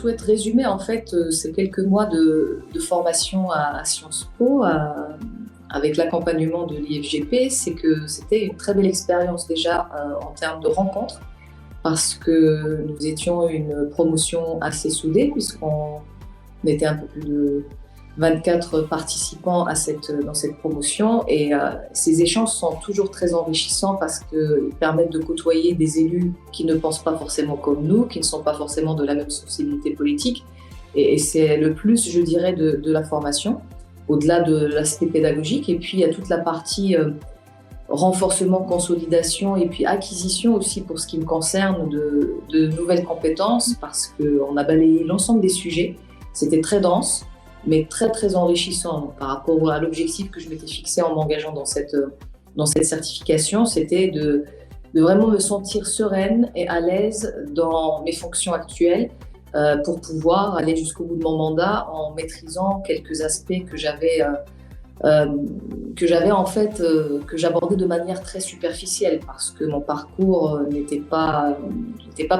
souhaite résumer en fait ces quelques mois de formation à Sciences Po avec l'accompagnement de l'IFGP, c'est que c'était une très belle expérience déjà en termes de rencontres, parce que nous étions une promotion assez soudée, puisqu'on était un peu plus de 24 participants dans cette promotion, et ces échanges sont toujours très enrichissants parce qu'ils permettent de côtoyer des élus qui ne pensent pas forcément comme nous, qui ne sont pas forcément de la même sensibilité politique, et c'est le plus, je dirais, de la formation, au-delà de l'aspect pédagogique. Et puis il y a toute la partie renforcement, consolidation et puis acquisition aussi pour ce qui me concerne de nouvelles compétences, parce qu'on a balayé l'ensemble des sujets. C'était très dense, mais très très enrichissant par rapport à l'objectif que je m'étais fixé en m'engageant dans cette certification. C'était de vraiment me sentir sereine et à l'aise dans mes fonctions actuelles, pour pouvoir aller jusqu'au bout de mon mandat en maîtrisant quelques aspects que j'abordais de manière très superficielle, parce que mon parcours n'était pas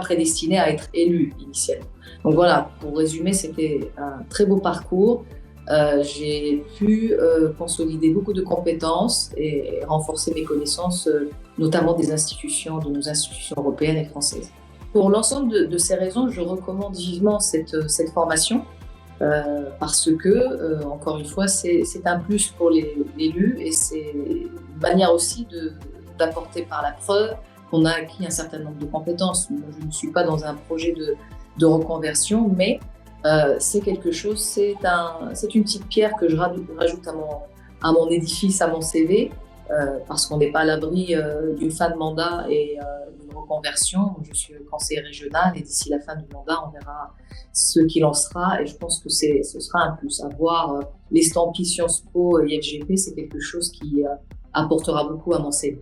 prédestiné à être élu initialement. Donc voilà, pour résumer, c'était un très beau parcours. J'ai pu consolider beaucoup de compétences et renforcer mes connaissances, notamment de nos institutions européennes et françaises. Pour l'ensemble de ces raisons, je recommande vivement cette formation. Parce que, encore une fois, c'est un plus pour l'élu, et c'est une manière aussi d'apporter par la preuve qu'on a acquis un certain nombre de compétences. Moi, je ne suis pas dans un projet de reconversion, mais c'est quelque chose, c'est une petite pierre que je rajoute à mon édifice, à mon CV, parce qu'on n'est pas à l'abri d'une fin de mandat et d'une reconversion. Je suis conseillère régionale, et d'ici la fin du mandat, on verra ce qu'il en sera, et je pense que ce sera un plus. Avoir l'estampille Sciences Po et IFGP, c'est quelque chose qui apportera beaucoup à mon CV.